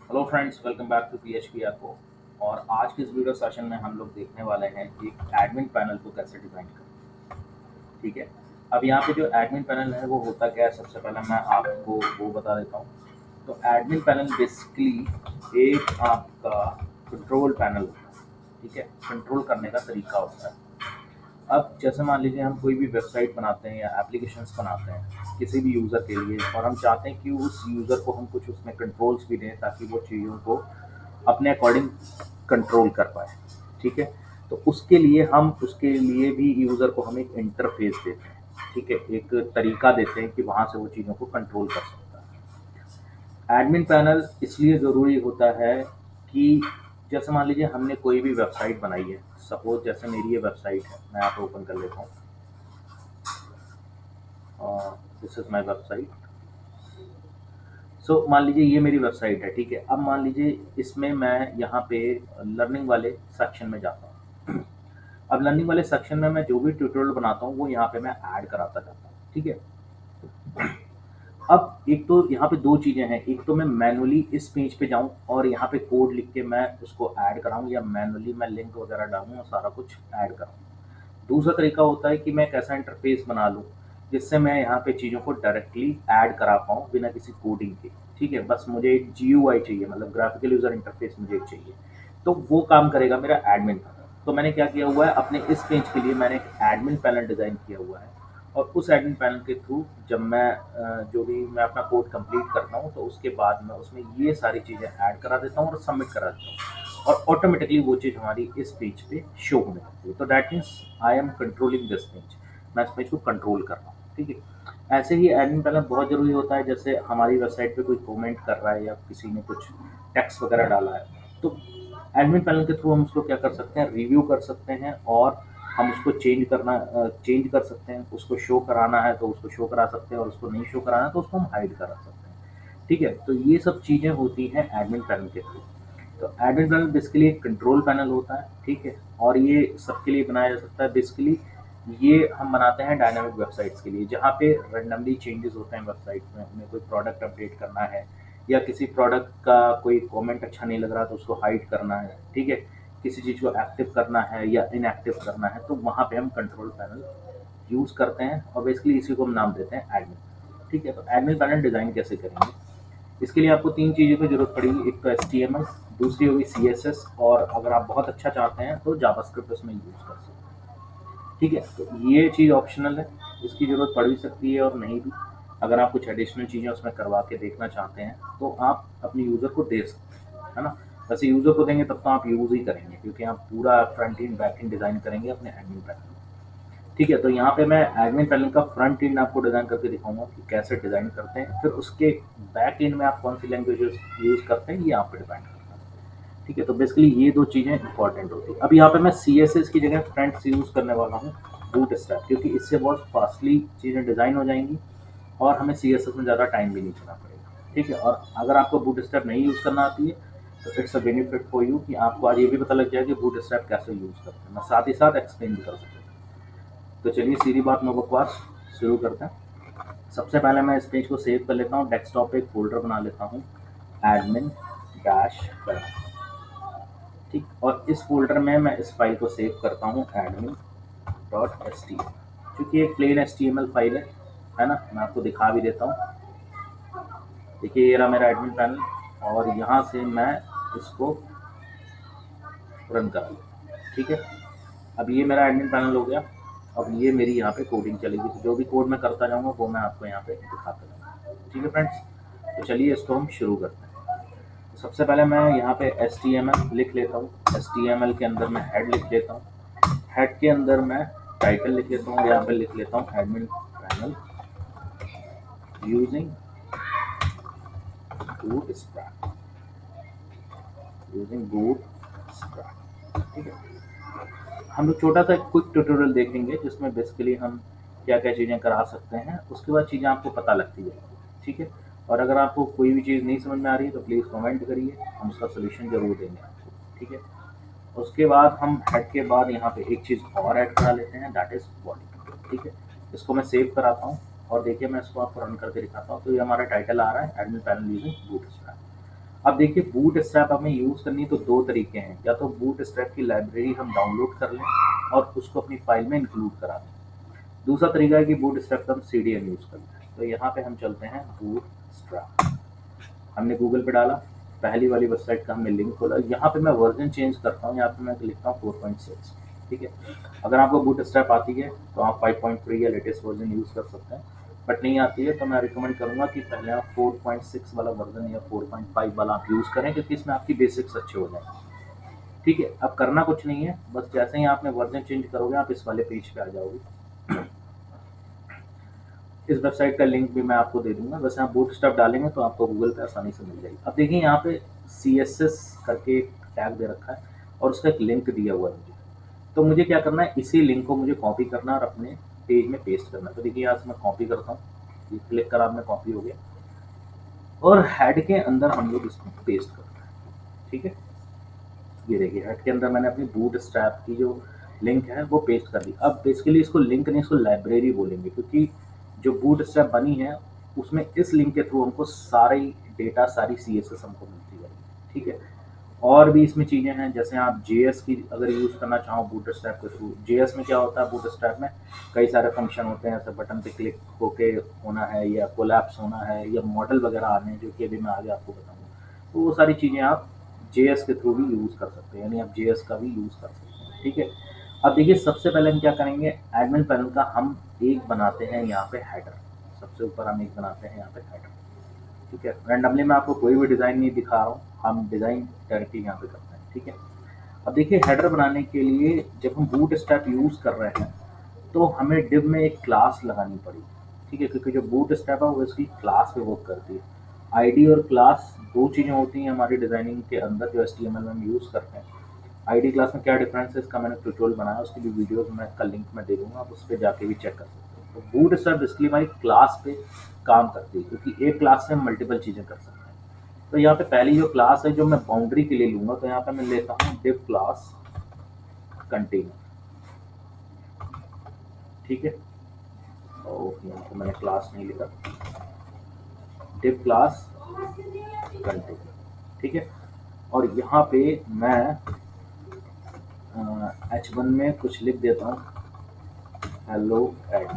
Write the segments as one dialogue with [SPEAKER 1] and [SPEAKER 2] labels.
[SPEAKER 1] Hello friends, welcome back to PHP को। और आज के इस वीडियो सेशन में हम लोग देखने वाले हैं कि एडमिन पैनल को कैसे डिज़ाइन करें। ठीक है। अब यहाँ पे जो एडमिन पैनल है वो होता क्या है, सबसे पहले मैं आपको वो बता देता हूँ। तो एडमिन पैनल बेसिकली एक आपका कंट्रोल पैनल होता है। ठीक है, कंट्रोल करने का तरीका होता है। अब जैसे मान लीजिए हम कोई भी वेबसाइट बनाते हैं या एप्लीकेशंस बनाते हैं किसी भी यूज़र के लिए, और हम चाहते हैं कि उस यूज़र को हम कुछ उसमें कंट्रोल्स भी दें ताकि वो चीज़ों को अपने अकॉर्डिंग कंट्रोल कर पाए। ठीक है। तो उसके लिए भी यूज़र को हम एक इंटरफेस देते हैं। ठीक है, एक तरीका देते हैं कि वहाँ से वो चीज़ों को कंट्रोल कर सकता है। एडमिन पैनल इसलिए ज़रूरी होता है कि जैसे मान लीजिए हमने कोई भी वेबसाइट बनाई है। सपोज जैसे मेरी ये वेबसाइट है, मैं यहाँ पे ओपन कर लेता हूँ। This is my website. So मान लीजिए ये मेरी वेबसाइट है। ठीक है, अब मान लीजिए इसमें मैं यहाँ पे लर्निंग वाले सेक्शन में जाता हूँ। अब लर्निंग वाले सेक्शन में मैं जो भी ट्यूटोरियल बनाता हूँ वो यहाँ पे मैं ऐड कराता जाता हूँ। ठीक है। अब एक तो यहाँ पे दो चीज़ें हैं, एक तो मैं मैनुअली इस पेज पे जाऊँ और यहाँ पे कोड लिख के मैं उसको ऐड कराऊँ, या मैनुअली मैं लिंक वगैरह डालूँ और सारा कुछ ऐड कराऊँ। दूसरा तरीका होता है कि मैं एक ऐसा इंटरफेस बना लूँ जिससे मैं यहाँ पे चीज़ों को डायरेक्टली ऐड करा पाऊँ बिना किसी कोडिंग के। ठीक है, बस मुझे एक GUI चाहिए, मतलब ग्राफिकल यूज़र इंटरफेस मुझे एक चाहिए। तो वो काम करेगा मेरा एडमिन पैनल। तो मैंने क्या किया हुआ है, अपने इस पेज के लिए मैंने एक एडमिन पैनल डिज़ाइन किया हुआ है। और उस एडमिन पैनल के थ्रू जब मैं जो भी मैं अपना कोड कंप्लीट करता हूँ तो उसके बाद मैं उसमें ये सारी चीज़ें ऐड करा देता हूँ और सबमिट करा देता हूँ, और ऑटोमेटिकली वो चीज़ हमारी इस पेज पे शो होने लगती है। तो that means I am controlling this page, मैं इस पेज को कंट्रोल कर रहा हूँ। ठीक है। ऐसे ही एडमिन पैनल बहुत ज़रूरी होता है। जैसे हमारी वेबसाइट पे कोई कमेंट कर रहा है या किसी ने कुछ टेक्स्ट वगैरह डाला है, तो एडमिन पैनल के थ्रू हम उसको क्या कर सकते हैं, रिव्यू कर सकते हैं, और हम उसको चेंज कर सकते हैं। उसको शो कराना है तो उसको शो करा सकते हैं, और उसको नहीं शो कराना है तो उसको हम हाइड करा सकते हैं। ठीक है, तो ये सब चीज़ें होती हैं एडमिन पैनल के थ्रू। तो एडमिन पैनल बेसिकली एक कंट्रोल पैनल होता है। ठीक है, और ये सबके लिए बनाया जा सकता है। बेसिकली ये हम बनाते हैं डायनामिक वेबसाइट्स के लिए, जहाँ पे रैंडमली चेंजेस होते हैं वेबसाइट में। हमें कोई प्रोडक्ट अपडेट करना है, या किसी प्रोडक्ट का कोई कमेंट अच्छा नहीं लग रहा तो उसको हाइड करना है। ठीक है, किसी चीज़ को एक्टिव करना है या इनएक्टिव करना है, तो वहाँ पे हम कंट्रोल पैनल यूज़ करते हैं, और बेसिकली इसी को हम नाम देते हैं एडमिन। ठीक है, तो एडमिन पैनल डिज़ाइन कैसे करेंगे, इसके लिए आपको तीन चीज़ों की ज़रूरत पड़ेगी। एक तो HTML, दूसरी होगी CSS, और अगर आप बहुत अच्छा चाहते हैं तो जावास्क्रिप्ट उसमें यूज़ कर सकते हैं। ठीक है, तो ये चीज़ ऑप्शनल है, इसकी ज़रूरत पड़ भी सकती है और नहीं भी। अगर आप कुछ एडिशनल चीज़ें उसमें करवा के देखना चाहते हैं तो आप अपने यूज़र को दे सकते हैं, है ना। वैसे यूज़र को देंगे तब तो आप यूज़ ही करेंगे, क्योंकि आप पूरा front end back and design करेंगे अपने एडमिन पैनल में। ठीक है, तो यहाँ पे मैं एडमिन पैनल का फ्रंट एंड आपको डिज़ाइन करके दिखाऊंगा कि कैसे डिज़ाइन करते हैं। फिर उसके बैक एंड में आप कौन सी लैंग्वेजेस यूज़ करते हैं ये आप पे डिपेंड करता है। ठीक है, तो बेसिकली ये दो चीज़ें इंपॉर्टेंट होती है। अब यहाँ पे मैं CSS की जगह फ्रंट से यूज़ करने वाला हूँ बूटस्ट्रैप, क्योंकि इससे बहुत फास्टली चीज़ें डिज़ाइन हो जाएंगी और हमें CSS में ज़्यादा टाइम भी नहीं चला पड़ेगा। ठीक है, और अगर आपको बूटस्ट्रैप नहीं यूज़ करना आती है तो it's a benefit for you कि आपको आज ये भी पता लग जाएगा कि बूटस्ट्रैप कैसे यूज़ करते हैं। मैं साथ ही साथ एक्सप्लेन भी कर सकता हूँ। तो चलिए सीधी बात नो बकवास, शुरू करते हैं। सबसे पहले मैं इस पेज को सेव कर लेता हूँ। डेस्कटॉप पे एक फोल्डर बना लेता हूँ, एडमिन डैश पैनल। ठीक, और इस फोल्डर में मैं इस फाइल को सेव करता हूँ, admin dot S T M. क्योंकि एक प्लेन HTML फाइल है ना। मैं आपको दिखा भी देता हूँ। देखिए ये रहा मेरा एडमिन पैनल, और यहाँ से मैं इसको रन करा लूँ। ठीक है, अब ये मेरा एडमिन पैनल हो गया। अब ये मेरी यहाँ पे कोडिंग चलेगी, तो जो भी कोड मैं करता जाऊँगा वो मैं आपको यहाँ पे दिखाता जाऊँगा। ठीक है फ्रेंड्स, तो चलिए इसको हम शुरू करते हैं। तो सबसे पहले मैं यहाँ पे HTML लिख लेता हूँ। HTML के अंदर मैं हेड लिख लेता हूँ। हेड के अंदर मैं टाइटल लिख लेता हूँ, यहाँ पे लिख लेता हूँ admin panel using bootstrap, using bootstrap. ठीक है, हम लोग छोटा सा क्विक ट्यूटोरियल देखेंगे जिसमें बेसिकली हम क्या क्या चीज़ें करा सकते हैं, उसके बाद चीज़ें आपको पता लगती जाएगी। ठीक है, और अगर आपको कोई भी चीज़ नहीं समझ में आ रही है तो प्लीज़ कमेंट करिए, हम उसका सोल्यूशन ज़रूर देंगे आपको। ठीक है, उसके बाद हम हेड के बाद यहाँ पे एक चीज़ और ऐड करा लेते हैं, दैट इज़ बॉडी। ठीक है, इसको मैं सेव कराता हूँ और देखिए मैं इसको आपको रन करके दिखाता हूँ। तो ये हमारा टाइटल आ रहा है, एडमिन पैनल यूजिंग बूटस्ट्रैप। अब देखिए बूट स्ट्रैप हमें यूज़ करनी है तो दो तरीके हैं, या तो बूट स्ट्रैप की लाइब्रेरी हम डाउनलोड कर लें और उसको अपनी फाइल में इंक्लूड करा दें। दूसरा तरीका है कि बूट स्ट्रैप का हम सीडीएम यूज़ कर लें। तो यहाँ पे हम चलते हैं बूट स्ट्रैप, हमने गूगल पे डाला, पहली वाली वेबसाइट का हमने लिंक खोला। यहाँ पे मैं वर्जन चेंज करता हूँ, यहाँ पे मैं लिखता हूँ 4.6। ठीक है, अगर आपको बूट स्ट्रैप आती है तो आप 5.3 या लेटेस्ट वर्जन यूज़ कर सकते हैं, बट नहीं आती है तो मैं रिकमेंड करूँगा कि पहले आप 4.6 वाला वर्जन या 4.5 वाला आप यूज़ करें, क्योंकि इसमें आपकी बेसिक्स अच्छे हो जाएंगे। ठीक है, अब करना कुछ नहीं है, बस जैसे ही आपने वर्जन चेंज करोगे आप इस वाले पेज पे आ जाओगे। इस वेबसाइट का लिंक भी मैं आपको दे दूंगा, बस आप बूट स्ट्रैप डालेंगे तो आपको गूगल पे आसानी से मिल जाएगी। अब देखिए यहाँ पे CSS करके एक टैग दे रखा है और उसका एक लिंक दिया हुआ है मुझे। तो मुझे क्या करना है, इसी लिंक को मुझे कॉपी करना और अपने पेज में पेस्ट करना है। तो देखिए यहाँ से मैं कॉपी करता हूँ, ये क्लिक करा, आपने कॉपी हो गया, और हेड के अंदर हम लोग इसको पेस्ट करते हैं। ठीक है, ये देखिए हेड के अंदर मैंने अपनी बूट स्ट्रैप की जो लिंक है वो पेस्ट कर दी। अब बेसिकली इसको लिंक नहीं, इसको लाइब्रेरी बोलेंगे, क्योंकि जो बूट स्ट्रैप बनी है उसमें इस लिंक के थ्रू हमको सारी डेटा, सारी CSS हमको मिलती है। ठीक है, और भी इसमें चीज़ें हैं, जैसे आप JS की अगर यूज़ करना चाहो बूट स्ट्रैप के थ्रू, JS में क्या होता है, बूट स्ट्रैप में कई सारे फंक्शन होते हैं, जैसे बटन पे क्लिक होके होना है, या कोलैप्स होना है, या मॉडल वगैरह आने हैं, जो कि अभी मैं आगे आपको बताऊंगा। तो वो सारी चीज़ें आप JS के थ्रू भी यूज़ कर सकते हैं, यानी आप JS का भी यूज़ कर सकते हैं। ठीक है, अब देखिए सबसे पहले हम क्या करेंगे, एडमिन पैनल का हम एक बनाते हैं यहाँ पे हेडर, सबसे ऊपर हम एक बनाते हैं यहाँ पे हेडर। ठीक है, रैंडमली मैं आपको कोई भी डिज़ाइन नहीं दिखा रहा हूँ, हम डिज़ाइन डायरेक्टली यहाँ पे करते हैं। ठीक है, अब देखिए हेडर बनाने के लिए जब हम बूट स्ट्रैप यूज़ कर रहे हैं तो हमें डिव में एक क्लास लगानी पड़ी। ठीक है, क्योंकि जो बूट स्ट्रैप है वो इसकी क्लास पे वर्क करती है। आईडी और क्लास दो चीज़ें होती हैं हमारी डिज़ाइनिंग के अंदर जो HTML में हम यूज़ करते हैं। आईडी क्लास में क्या डिफरेंस है इसका मैंने ट्यूटोरियल बनाया, उसकी भी वीडियोस मैं का लिंक मैं दे दूंगा, आप उस पर जाके भी चेक कर सकते हैं। तो बूट स्ट्रैप बेसिकली हमारी क्लास पे काम करती है, क्योंकि एक क्लास से हम मल्टीपल चीज़ें कर सकते हैं। तो यहाँ पे पहली जो क्लास है जो मैं बाउंड्री के लिए लूंगा, तो यहाँ पे मैं लेता हूँ div क्लास कंटेनर। ठीक है, और यहाँ पे मैंने क्लास नहीं लिखा, div क्लास कंटेनर। ठीक है, और यहाँ पे मैं H1 में कुछ लिख देता हूँ, हेलो एड,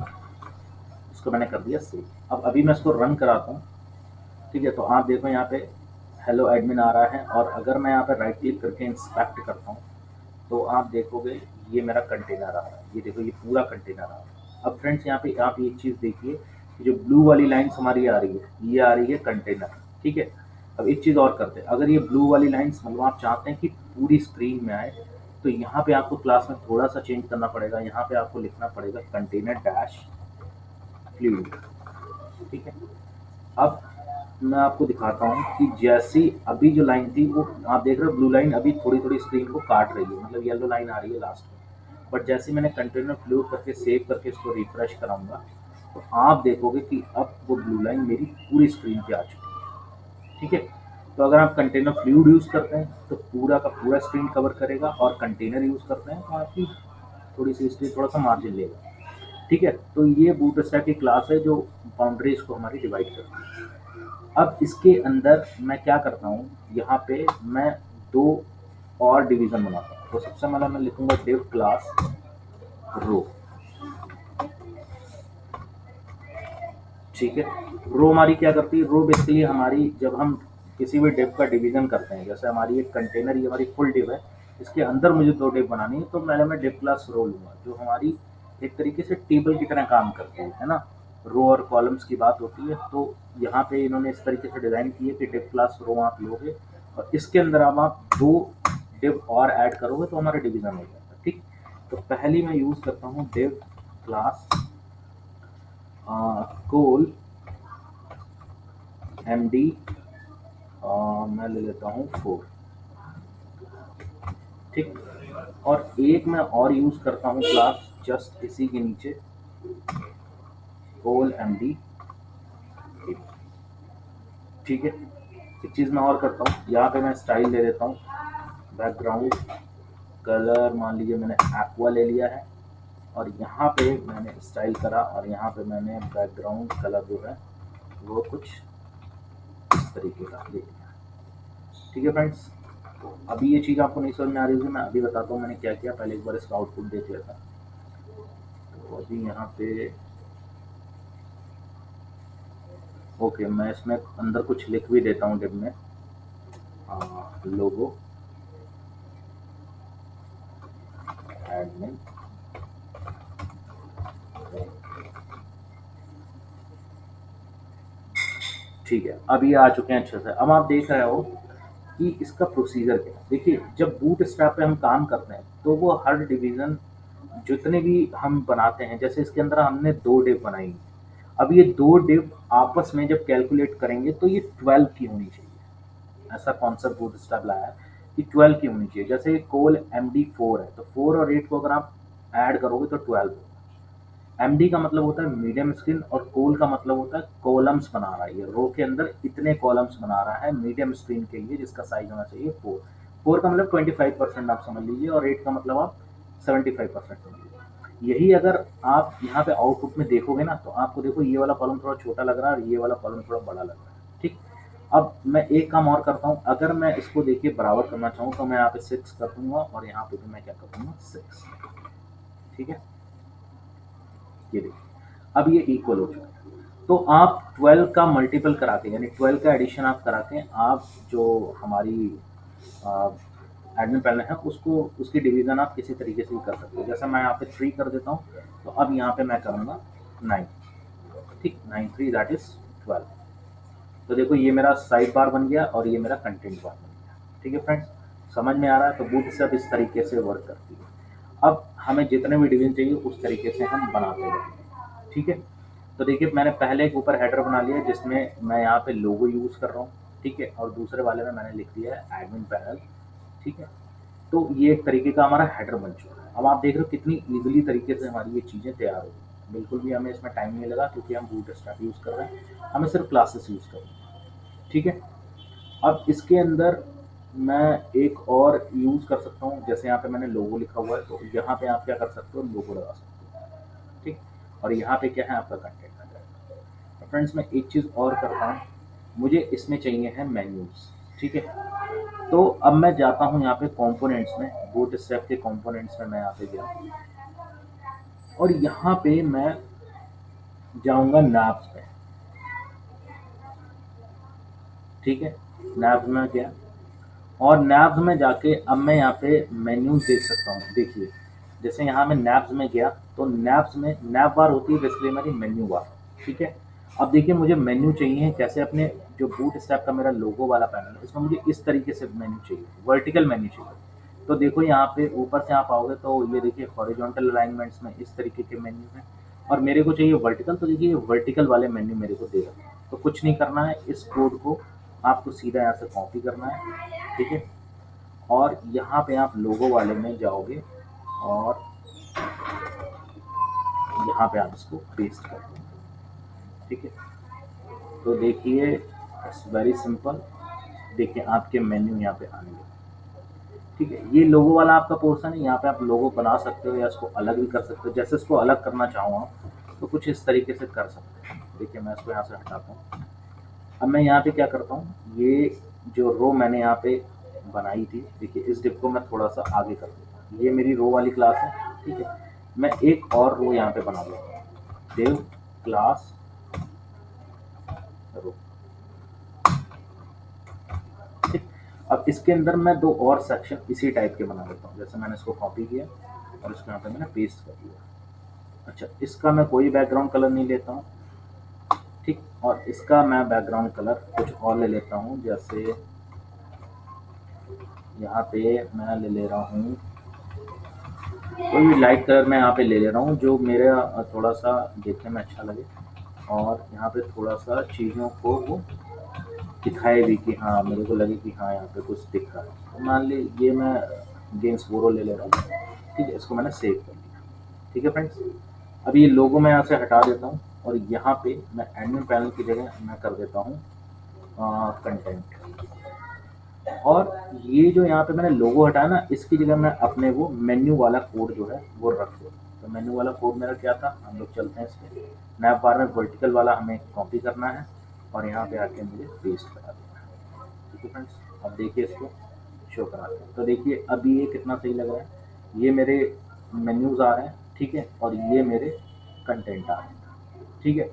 [SPEAKER 1] इसको मैंने कर दिया सेव। अब अभी मैं इसको रन कराता हूँ। ठीक है, तो आप देखो यहाँ पे हेलो एडमिन आ रहा है, और अगर मैं यहाँ पे राइट क्लिक करके इंस्पेक्ट करता हूँ तो आप देखोगे ये मेरा कंटेनर आ रहा है, ये देखो ये पूरा कंटेनर आ रहा है। अब फ्रेंड्स यहाँ पे आप एक चीज़ देखिए, जो ब्लू वाली लाइन्स हमारी आ रही है, ये आ रही है कंटेनर। ठीक है, अब एक चीज़ और करते हैं, अगर ये ब्लू वाली लाइन्स मतलब आप चाहते हैं कि पूरी स्क्रीन में आए, तो यहाँ पे आपको क्लास में थोड़ा सा चेंज करना पड़ेगा, यहाँ पे आपको लिखना पड़ेगा कंटेनर डैश फ्लूइड। ठीक है, अब मैं आपको दिखाता हूँ कि जैसी अभी जो लाइन थी वो आप देख रहे हो, ब्लू लाइन अभी थोड़ी थोड़ी स्क्रीन को काट रही है, मतलब येलो लाइन आ रही है लास्ट में। बट जैसे मैंने कंटेनर फ्लू करके सेव करके इसको रिफ्रेश कराऊंगा तो आप देखोगे कि अब वो ब्लू लाइन मेरी पूरी स्क्रीन पे आ चुकी है। ठीक है, तो अगर आप कंटेनर फ्लूइड यूज़ करते हैं तो पूरा का पूरा स्क्रीन कवर करेगा, और कंटेनर यूज़ करते हैं तो आपकी थोड़ी सी स्क्रीन थोड़ा सा मार्जिन लेगा। ठीक है, तो ये बूटस्ट्रैप की क्लास है जो बाउंड्रीज को हमारी डिवाइड करती है। अब इसके अंदर मैं क्या करता हूँ, यहाँ पे मैं दो और डिवीज़न बनाता हूँ। तो सबसे पहले मैं लिखूंगा div क्लास रो। ठीक है, रो हमारी क्या करती है, रो बेसिकली हमारी जब हम किसी भी डिव का डिवीज़न करते हैं, जैसे हमारी एक कंटेनर, ये हमारी फुल डिव है, इसके अंदर मुझे दो डिव बनानी है, तो मैंने मैं डिव क्लास रो लूँगा, जो हमारी एक तरीके से टेबल की तरह काम करती है ना। रो और कॉलम्स की बात होती है, तो यहाँ पे इन्होंने इस तरीके से डिज़ाइन की है कि डिव क्लास रो आप लोगे और इसके अंदर अब आप दो डिव और ऐड करोगे तो हमारा डिवीज़न हो जाएगा। ठीक, तो पहली मैं यूज़ करता हूँ डिव क्लास कोल MD, मैं ले लेता हूँ 4। ठीक, और एक मैं और यूज़ करता हूँ क्लास जस्ट इसी के नीचे, कोल MD। ठीक है, एक चीज़ मैं और करता हूँ, यहाँ पे मैं स्टाइल ले लेता हूँ, बैकग्राउंड कलर मान लीजिए मैंने एक्वा ले लिया है, और यहाँ पे मैंने स्टाइल करा, और यहाँ पे मैंने बैकग्राउंड कलर जो है वो कुछ इस तरीके का ले लिया। ठीक है फ्रेंड्स, तो अभी ये चीज़ आपको नहीं समझ में आ रही होगी, मैं अभी बताता हूँ मैंने क्या किया। पहले एक बार इसका आउटपुट देख लेता हूँ। तो अभी यहाँ पे ओके, मैं इसमें अंदर कुछ लिख भी देता हूँ डिब में, लोगो एडमिन। ठीक है, अब ये आ चुके हैं अच्छे से। अब आप देख रहे हो कि इसका प्रोसीजर क्या है। देखिए, जब बूट स्ट्रैप पे हम काम करते हैं तो वो हर डिवीजन जितने भी हम बनाते हैं, जैसे इसके अंदर हमने 2 डिव बनाई। अब ये 2 डिव आपस में जब कैलकुलेट करेंगे तो ये 12 की होनी चाहिए। ऐसा कॉन्सेप्ट बूटस्ट्रैप लाया है कि 12 की होनी चाहिए। जैसे कोल MD4 है, तो 4 और 8 को अगर आप ऐड करोगे तो 12 होगा। MD का मतलब होता है मीडियम स्क्रीन, और कोल का मतलब होता है कॉलम्स बना रहा है, ये रो के अंदर इतने कॉलम्स बना रहा है मीडियम स्क्रीन के लिए, जिसका साइज होना चाहिए 4। 4 का मतलब 25% आप समझ लीजिए, और 8 का मतलब आप 75% समझ लीजिए। यही अगर आप यहाँ पे आउटपुट में देखोगे ना, तो आपको देखो ये वाला कॉलम थोड़ा छोटा लग रहा है और ये वाला कॉलम थोड़ा बड़ा लग रहा है। ठीक, अब मैं एक काम और करता हूँ। अगर मैं इसको देखिए बराबर करना चाहूँ तो मैं यहाँ पे 6 कर दूंगा, और यहाँ पे भी मैं क्या कर दूंगा 6। ठीक है, ये देखिए अब ये इक्वल हो चुका है। तो आप 12 का मल्टीपल करा के, यानी 12 का एडिशन आप करा के, आप जो हमारी एडमिन पैनल है उसको, उसकी डिवीजन आप किसी तरीके से भी कर सकते हो। जैसा मैं यहाँ पे 3 कर देता हूँ, तो अब यहाँ पे मैं करूँगा 9। ठीक, 9 3 दैट इज 12। तो देखो ये मेरा साइड बार बन गया और ये मेरा कंटेंट बार बन गया। ठीक है फ्रेंड्स, समझ में आ रहा है। तो बूटस्ट्रैप इस तरीके से वर्क करती है। अब हमें जितने भी डिवीजन चाहिए उस तरीके से हम बनाते रहेंगे। ठीक है, तो देखिए मैंने पहले एक ऊपर हेडर बना लिया जिसमें मैं यहाँ पे लोगो यूज़ कर रहा हूँ। ठीक है, और दूसरे वाले में मैंने लिख दिया है एडमिन पैनल। ठीक है, तो ये एक तरीके का हमारा हेडर बन चुका है। अब आप देख रहे हो कितनी ईजिली तरीके से हमारी ये चीज़ें तैयार हो गई। बिल्कुल भी हमें इसमें टाइम नहीं लगा, क्योंकि हम बूटस्ट्रैप यूज़ कर रहे हैं, हमें सिर्फ क्लासेस यूज़ करनी है। ठीक है, अब इसके अंदर मैं एक और यूज़ कर सकता हूँ। जैसे यहाँ पे मैंने लोगो लिखा हुआ है, तो यहाँ पे आप क्या कर सकते हो, लोगो लगा सकते हो। ठीक, और यहाँ पे क्या है, आपका कंटेंट आ जाएगा। तो फ्रेंड्स, मैं एक चीज़ और करता हूँ, मुझे इसमें चाहिए है मेन्यूज। ठीक है, तो अब मैं जाता हूँ यहाँ पे कंपोनेंट्स में, बूटस्ट्रैप के कंपोनेंट्स में मैं यहाँ पे गया, और यहाँ पे मैं जाऊँगा नैब्स पे। ठीक है, नैब्स में गया, और नैब्स में जाके अब मैं यहाँ पे मेन्यूज देख सकता हूँ। देखिए, जैसे यहाँ मैं नैब्स में गया, तो नैब्स में नैब बार होती है बेसिकली हमारी मेन्यू बार। ठीक है, अब देखिए मुझे मेन्यू चाहिए कैसे, अपने जो बूट स्ट्रैप का मेरा लोगो वाला पैनल है इसमें मुझे इस तरीके से मेन्यू चाहिए, वर्टिकल मेन्यू चाहिए। तो देखो यहाँ पे ऊपर से आप आओगे तो ये देखिए हॉरिजॉन्टल अलाइनमेंट्स में इस तरीके के मेन्यू हैं, और मेरे को चाहिए वर्टिकल। तो देखिए वर्टिकल वाले मेन्यू मेरे को दे रखे हैं। तो कुछ नहीं करना है, इस कोड को आपको सीधा यहाँ से कॉपी करना है। ठीक है, और यहाँ पे आप लोगो वाले में जाओगे, और यहाँ पे आप इसको पेस्ट कर देंगे। ठीक है, तो देखिए इट्स वेरी सिंपल। देखिए आपके मेन्यू यहाँ पे आने लगे। ठीक है, ये लोगो वाला आपका पोर्शन है, यहाँ पे आप लोगो बना सकते हो या इसको अलग भी कर सकते हो। जैसे इसको अलग करना चाहो आप, तो कुछ इस तरीके से कर सकते हैं। देखिए मैं इसको यहाँ से हटाता हूँ। अब मैं यहाँ पे क्या करता हूँ, ये जो रो मैंने यहाँ पे बनाई थी, देखिए इस डिप को मैं थोड़ा सा आगे कर देता हूँ। ये मेरी रो वाली क्लास है। ठीक है, मैं एक और रो यहाँ पे बना देता हूँ, डिव क्लास रो। ठीक, अब इसके अंदर मैं 2 और सेक्शन इसी टाइप के बना देता हूँ। जैसे मैंने इसको कॉपी किया और इसको यहाँ पे मैंने पेस्ट कर दिया। अच्छा, इसका मैं कोई बैकग्राउंड कलर नहीं लेता हूँ। ठीक, और इसका मैं बैकग्राउंड कलर कुछ और ले लेता हूँ। जैसे यहाँ पे मैं ले ले रहा हूँ कोई भी लाइट कलर, मैं यहाँ पे ले ले रहा हूँ जो मेरा थोड़ा सा देखने में अच्छा लगे, और यहाँ पे थोड़ा सा चीज़ों को वो दिखाए भी कि हाँ मेरे को लगे कि हाँ यहाँ पे कुछ दिख रहा है। तो मान ली ये मैं गेम्स बोरो ले ले रहा हूँ। ठीक है, इसको मैंने सेव कर लिया। ठीक है फ्रेंड्स, अब ये लोगो मैं यहाँ से हटा देता हूँ, और यहाँ पे मैं एडमिन पैनल की जगह मैं कर देता हूँ कंटेंट। और ये जो यहाँ पे मैंने लोगो हटाया ना, इसकी जगह मैं अपने वो मेन्यू वाला कोड जो है वो रख दूँ। तो मेन्यू वाला कोड मेरा क्या था, हम लोग चलते हैं इसमें। नैप बार में वर्टिकल वाला हमें कॉपी करना है, और यहाँ पे आके मुझे पेस्ट करा देना है। ठीक है फ्रेंड्स। अब देखिए इसको शो कराते हैं, तो देखिए अभी ये कितना सही लग रहा है। ये मेरे मेन्यूज़ आ रहे हैं, ठीक है, और ये मेरे कंटेंट आ रहे हैं, ठीक है।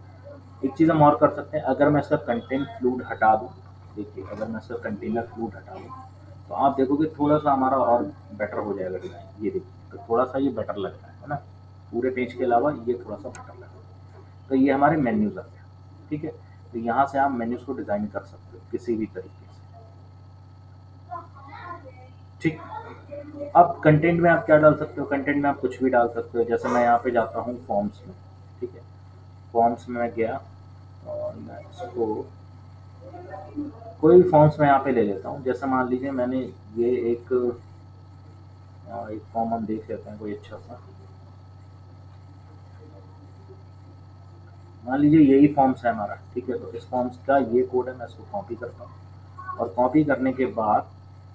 [SPEAKER 1] एक चीज़ हम और कर सकते हैं, अगर मैं इसका कंटेंट फ्लूड हटा दूँ, देखिए अगर मैं इसका कंटेनर फ्लूड हटा दूँ, तो आप देखोगे थोड़ा-सा हमारा और बेटर हो जाएगा डिज़ाइन। ये देखिए, तो थोड़ा-सा ये बेटर लग रहा है ना? पूरे पेज के अलावा ये थोड़ा-सा बेटर लग रहा है। तो ये हमारे मेन्यूज़ आ गए, ठीक है? तो यहाँ से आप मेन्यूज़ को डिज़ाइन कर सकते हो किसी भी तरीके से, ठीक। अब कंटेंट में आप क्या डाल सकते हो? कंटेंट में आप कुछ भी डाल सकते हो। जैसे मैं यहाँ पे जाता हूँ फॉर्म्स में, ठीक है? फॉर्म्स में मैं गया और मैं इसको कोई भी फॉर्म्स मैं यहाँ पे ले लेता हूँ। जैसे मान लीजिए मैंने ये एक फॉर्म हम देख लेते हैं कोई अच्छा सा। मान लीजिए यही फॉर्म्स है हमारा, ठीक है? तो इस फॉर्म्स का ये कोड है, मैं इसको कॉपी करता हूँ और कॉपी करने के बाद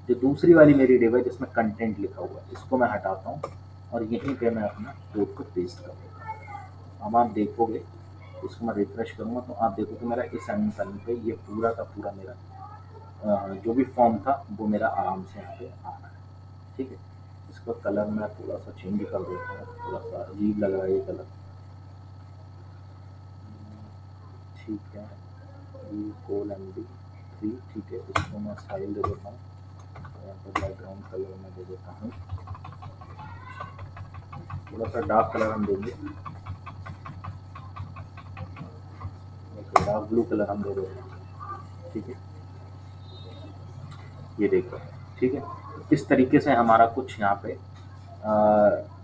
[SPEAKER 1] जो दूसरी वाली मेरी डिव है जिसमें कंटेंट लिखा हुआ है, इसको मैं हटाता हूँ और यहीं पे मैं अपना कोड को पेस्ट कर देता हूँ। अब आप देखोगे, इसको मैं रिफ्रेश करूँगा तो आप देखोगे मेरा इस एडमिन पैनल पे ये पूरा का पूरा मेरा जो भी फॉर्म था वो मेरा आराम से यहाँ पे आ रहा है, ठीक है। इसका कलर मैं थोड़ा सा चेंज कर देता हूँ, थोड़ा सा अजीब लग रहा है ये कलर, ठीक है। ये कोल एम डी थ्री, ठीक है, इसको मैं स्टाइल दे देता हूँ, यहाँ पर बैकग्राउंड कलर मैं दे देता हूँ, थोड़ा सा डार्क कलर हम देंगे, एक डार्क ब्लू कलर हम दे देते हैं, ठीक है। ये देखो, ठीक है। इस तरीके से हमारा कुछ यहाँ पे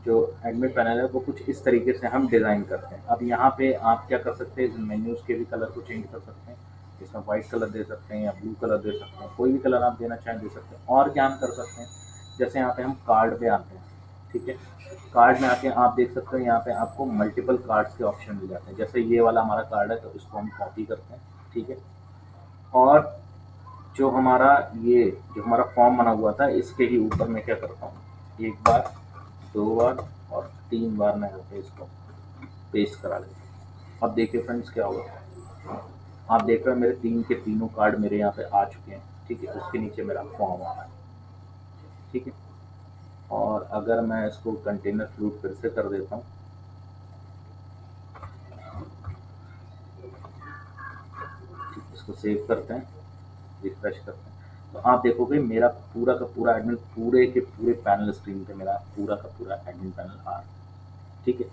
[SPEAKER 1] जो एडमिट पैनल है वो कुछ इस तरीके से हम डिज़ाइन करते हैं। अब यहाँ पे आप क्या कर सकते हैं, मेन्यूज़ के भी कलर को चेंज कर सकते हैं। इसमें वाइट कलर दे सकते हैं या ब्लू कलर दे सकते हैं, कोई भी कलर आप देना चाहें दे सकते हैं। और क्या हम कर सकते हैं, जैसे यहाँ पे हम कार्ड पे आते हैं, ठीक है। कार्ड में आके आप देख सकते हो यहाँ पे आपको मल्टीपल कार्ड्स के ऑप्शन मिल जाते हैं। जैसे ये वाला हमारा कार्ड है तो इसको हम कॉपी करते हैं, ठीक है। और जो हमारा ये जो हमारा फॉर्म बना हुआ था इसके ही ऊपर मैं क्या करता हूँ, एक बार, दो बार और तीन बार मैं यहाँ पे इसको पेस्ट करा लेता हूँ। अब देखिए फ्रेंड्स क्या हुआ, आप देख रहे हो मेरे तीन के तीनों कार्ड मेरे यहाँ पे आ चुके हैं, ठीक है। उसके नीचे मेरा फॉर्म आ रहा है, ठीक है। और अगर मैं इसको कंटेनर फ्लूट फिर से कर देता हूँ, ठीक, इसको सेव करते हैं, रिफ्रेश करते हैं, तो आप देखोगे मेरा पूरा का पूरा एडमिन पूरे के पूरे पैनल स्क्रीन पे मेरा पूरा का पूरा एडमिन पैनल आ रहा है, ठीक है।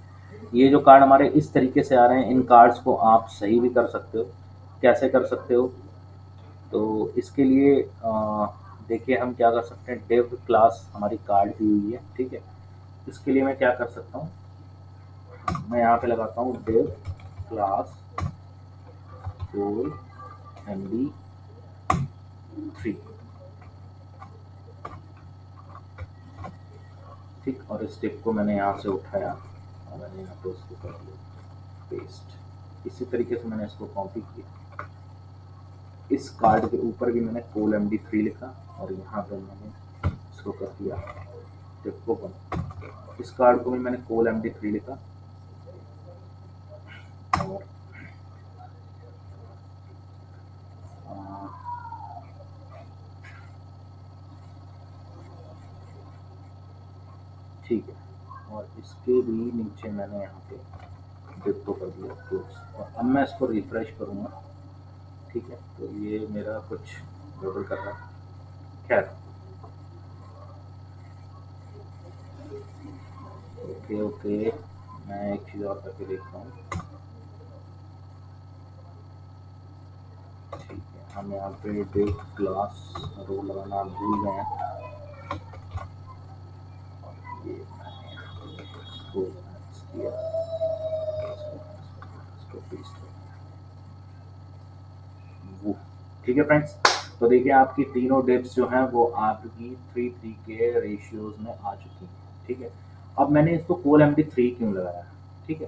[SPEAKER 1] ये जो कार्ड हमारे इस तरीके से आ रहे हैं, इन कार्ड्स को आप सही भी कर सकते हो। कैसे कर सकते हो, तो इसके लिए देखिए हम क्या कर सकते हैं, डेव क्लास हमारी कार्ड दी हुई है, ठीक है। इसके लिए मैं क्या कर सकता हूँ, मैं यहाँ पे लगाता हूँ डेव क्लास कोल एम डी थ्री, ठीक। और इस टिप को मैंने यहाँ से उठाया और मैंने यहाँ पे उसको कर दिया पेस्ट। इसी तरीके से मैंने इसको कॉपी किया, इस कार्ड के ऊपर भी मैंने कोल एम डी थ्री लिखा और यहाँ पे मैंने इसको कर दिया टिप को बंद। इस कार्ड को भी मैंने कोल एम डी थ्री लिखा और ठीक है, और इसके भी नीचे मैंने यहाँ पे डिप को कर दिया क्लोज। और अब मैं इसको रिफ्रेश करूँगा, ठीक है। तो ये मेरा कुछ गड़बड़ कर रहा है, खैर ओके ओके। मैं एक चीज़ और करके देखता हूँ, ठीक है। हम यहाँ पे डिव क्लास रो लगाना भूल गए हैं, ये मैंने इसको किया, इसको पेस्ट वो, ठीक है फ्रेंड्स। तो देखिए आपकी तीनों डिप्स जो हैं वो आपकी 3:3 के रेशियोज में आ चुकी हैं, ठीक है। अब मैंने इसको कोल एम डी थ्री क्यों लगाया है, ठीक है।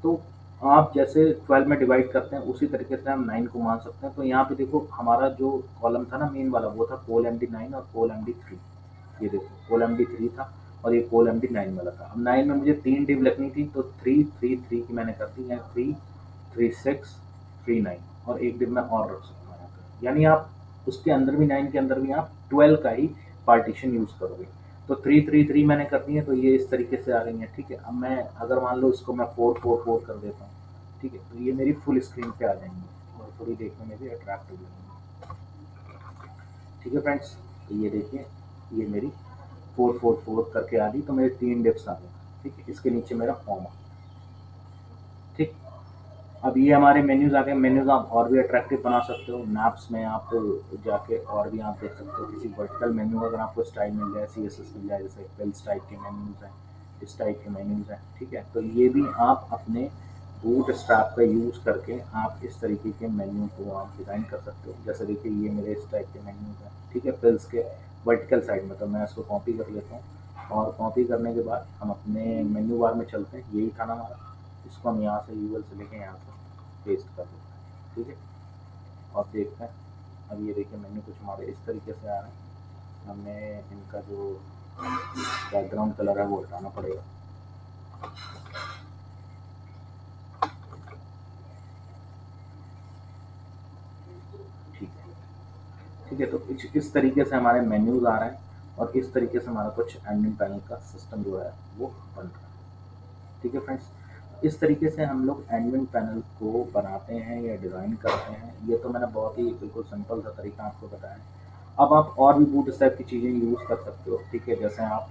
[SPEAKER 1] तो आप जैसे 12 में डिवाइड करते हैं उसी तरीके से हम 9 को मान सकते हैं। तो यहाँ पे देखो हमारा जो कॉलम था ना मेन वाला, वो था कोल एम डी नाइन और कोल एम डी थ्री। ये देखो कोल एम डी थ्री था और ये कोल एम डी नाइन वाला था। अब नाइन में मुझे तीन डिव लगनी थी तो थ्री थ्री थ्री की मैंने कर दी है, three three six three nine, और एक डिव मैं और रख सकता हूँ यहाँ पे। यानी आप उसके अंदर भी 9 के अंदर भी आप 12 का ही पार्टीशन यूज़ करोगे। तो 3 3 3 मैंने कर दी है, तो ये इस तरीके से आ रही है, ठीक है। अब मैं अगर मान लो इसको मैं 4 4 4 कर देता हूँ, ठीक है, तो ये मेरी फुल स्क्रीन पे आ जाएंगी और थोड़ी देखने में भी अट्रैक्टिव लगेंगी। ठीक है फ्रेंड्स, तो ये देखिए, ये मेरी 4 4 4 करके आ गई, तो मेरे 3 डिप्स आ गए, ठीक है। इसके नीचे मेरा फॉर्म आ गया, ठीक। अब ये हमारे मेन्यूज आ गए। मेन्यूज आप और भी अट्रैक्टिव बना सकते हो। मैप्स में आप जाके और भी आप देख सकते हो, किसी वर्टिकल मेन्यू अगर आपको स्टाइल मिल जाए, CSS मिल जाए, जैसे पेल्स टाइप के मेन्यूज हैं, इस टाइप के मेन्यूज हैं, ठीक है। तो ये भी आप अपने बूट स्ट्रैप का यूज़ करके आप इस तरीके के मेन्यू को आप डिज़ाइन कर सकते हो। जैसे देखिए, ये मेरे इस टाइप के मेन्यूज हैं, ठीक है, पेल्स के वर्टिकल साइड में। तो मैं इसको कॉपी कर लेता हूँ और कॉपी करने के बाद हम अपने मेन्यू बार में चलते हैं। यही था ना हमारा, इसको हम यहाँ से यूएल से लेके यहाँ से पेस्ट कर देते हैं, ठीक है। और देखते हैं, अब ये देखिए मेन्यू कुछ हमारे इस तरीके से आ रहे हैं। हमें इनका जो बैकग्राउंड कलर है वो हटाना पड़ेगा। ठीक है, ठीक है। तो इस तरीके से हमारे मेन्यूज आ रहे हैं और इस तरीके से हमारा कुछ एडमिन पैनल का सिस्टम जो है वो बन रहा है। ठीक है फ्रेंड्स, इस तरीके से हम लोग एडमिन पैनल को बनाते हैं या डिज़ाइन करते हैं। ये तो मैंने बहुत ही बिल्कुल सिंपल सा तरीका आपको बताया है। अब आप और भी बूटस्ट्रैप की चीज़ें यूज़ कर सकते हो, ठीक है। जैसे आप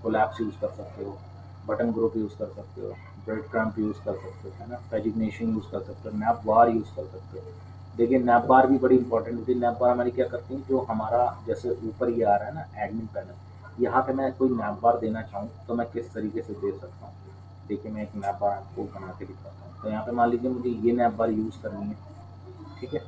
[SPEAKER 1] कोलैप्स यूज़ कर सकते हो, बटन ग्रुप यूज़ कर सकते हो, ब्रेड क्रम्प यूज़ कर सकते हो, है ना, पैजिनेशन यूज़ कर सकते हो, नैप बार यूज़ कर सकते हो। देखिए, नैप बार भी बड़ी इंपॉर्टेंट होती है। नैप बार हमारी क्या करती है, जो हमारा जैसे ऊपर ये आ रहा है ना एडमिन पैनल, यहाँ पे मैं कोई नैप बार देना चाहूँ तो मैं किस तरीके से दे सकता हूँ। देखिए, मैं एक नैप बार आपको बना के दिखाता हूँ। तो यहाँ पे मान लीजिए मुझे ये नैप बार यूज़ करनी है, ठीक है।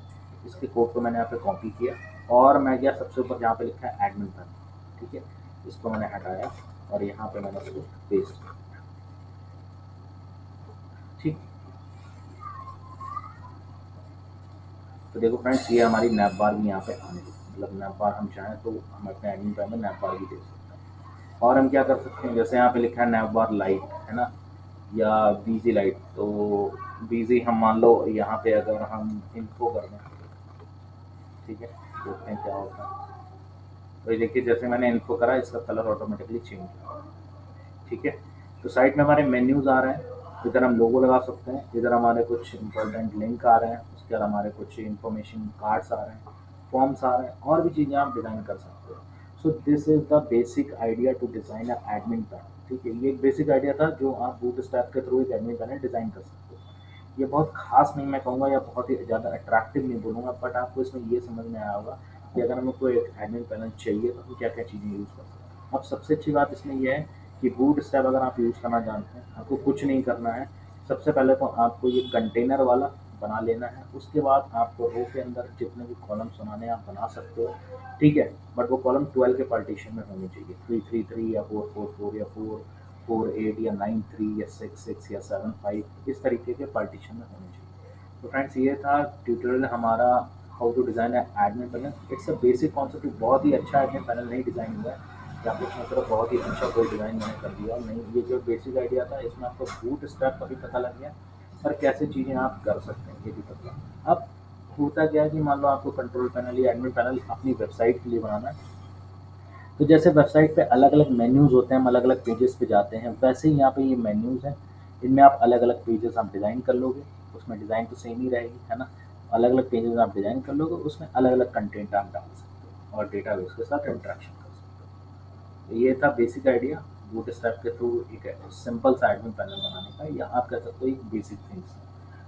[SPEAKER 1] इसके कोड को मैंने यहाँ पे कॉपी किया और मैं गया सबसे ऊपर जहाँ पे लिखा है एडमिन पैनल, ठीक है। इसको मैंने हटाया और यहाँ पे मैंने इसको पेस्ट किया, ठीक। तो देखो फ्रेंड्स, ये हमारी नैप बार भी यहाँ पे आने लगी। मतलब नैप बार हम चाहें तो हम अपने एडमिन पैनल में नैप बार भी दे सकते हैं। और हम क्या कर सकते हैं, जैसे यहाँ पे लिखा है नैप बार लाइट, है ना, या बीजी लाइट। तो बीजी हम मान लो यहाँ पे अगर हम इनको कर दें, ठीक है, देखते हैं क्या होता है। तो ये देखिए, जैसे मैंने इनको करा, इसका कलर ऑटोमेटिकली चेंज हुआ, ठीक है। तो साइड में हमारे मेन्यूज आ रहे हैं, इधर हम लोगो लगा सकते हैं, इधर हमारे कुछ इंपॉर्टेंट लिंक आ रहे हैं, उसके बाद हमारे कुछ इंफॉर्मेशन कार्ड्स आ रहे हैं, फॉर्म्स आ रहे हैं, और भी चीज़ें आप डिज़ाइन कर सकते हो। So this is the basic idea to design a admin panel, ठीक है। ये एक बेसिक आइडिया था जो आप बूटस्ट्रैप के थ्रू एक एडमिन पैनल डिज़ाइन कर सकते हो। ये बहुत खास नहीं मैं कहूँगा, या बहुत ही ज़्यादा अट्रैक्टिव नहीं बोलूँगा, बट आपको इसमें ये समझ में आया होगा कि अगर हमको एक एडमिन पैनल चाहिए तो हम क्या क्या चीज़ें यूज़ कर सकते हैं। अब सबसे अच्छी बात इसमें यह है कि बूटस्ट्रैप अगर आप यूज़ करना जानते हैं, आपको कुछ नहीं करना है। सबसे पहले तो आपको ये कंटेनर वाला बना लेना है। उसके बाद आपको रो के अंदर जितने भी कॉलम्स बनाने हैं आप बना सकते हो, ठीक है। बट वो कॉलम 12 के पार्टीशन में होने चाहिए, 3 3 3 या 4 4 4 या 4 4 8 या 9 3 या 6 6 या 7 5, इस तरीके के पार्टीशन में होने चाहिए। तो फ्रेंड्स, ये था ट्यूटोरियल हमारा, how to design admin panel. It's a basic concept. बहुत ही अच्छा एडमिन पैनल नहीं डिज़ाइन हुआ है कि आपको उसमें तरफ बहुत ही अच्छा कोई डिज़ाइन मैंने कर दिया, नहीं। ये जो बेसिक आइडिया था, इसमें आपको बूट स्ट्रैप का भी पता लग गया और कैसे चीज़ें आप कर सकते हैं ये भी पता। अब होता क्या है कि मान लो आपको कंट्रोल पैनल या एडमिन पैनल अपनी वेबसाइट के लिए बनाना है, तो जैसे वेबसाइट पे अलग अलग मेन्यूज़ होते हैं, हम अलग अलग पेजेस पे जाते हैं, वैसे ही यहाँ पे ये मेन्यूज़ हैं। इनमें आप अलग अलग पेजेस आप डिज़ाइन कर लोगे, उसमें डिज़ाइन तो सेम ही रहेगी, है ना। अलग अलग पेजेस आप डिज़ाइन कर लोगे, उसमें अलग अलग कंटेंट आप डाल सकते हो और डेटाबेस के साथ इंटरेक्शन कर सकते हो। तो ये था बेसिक आइडिया बूटस्ट्रैप के थ्रू एक सिंपल सा एडमिन पैनल बनाने का, या आप कह सकते हो एक बेसिक थिंग्स,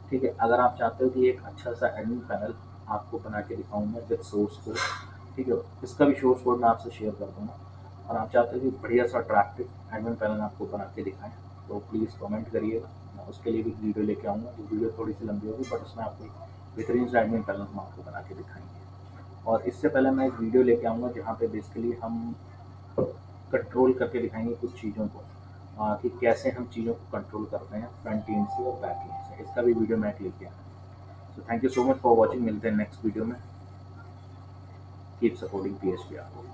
[SPEAKER 1] ठीक है। अगर आप चाहते हो कि एक अच्छा सा एडमिन पैनल आपको बना के दिखाऊँ मैं विद सोर्स कोड, ठीक है, इसका भी सोर्स कोड मैं आपसे शेयर कर दूँगा, और आप चाहते हो कि बढ़िया सा अट्रैक्टिव एडमिन पैनल आपको बना के दिखाएँ, तो प्लीज़ कमेंट करिएगा। मैं उसके लिए भी वीडियो लेके आऊँगा। जो वीडियो थोड़ी सी लंबी होगी, बट उसमें आपको बेहतरीन सा एडमिन पैनल हम आपको बना के दिखाएंगे। और इससे पहले मैं एक वीडियो लेके आऊँगा जहाँ पे बेसिकली हम कंट्रोल करके दिखाएंगे कुछ चीज़ों को, कि कैसे हम चीज़ों को कंट्रोल करते हैं फ्रंट एंड से और बैक एंड से। इसका भी वीडियो मैं लेके आऊँगा। So thank you so much for watching. मिलते हैं नेक्स्ट वीडियो में। कीप सपोर्टिंग PHP आपको।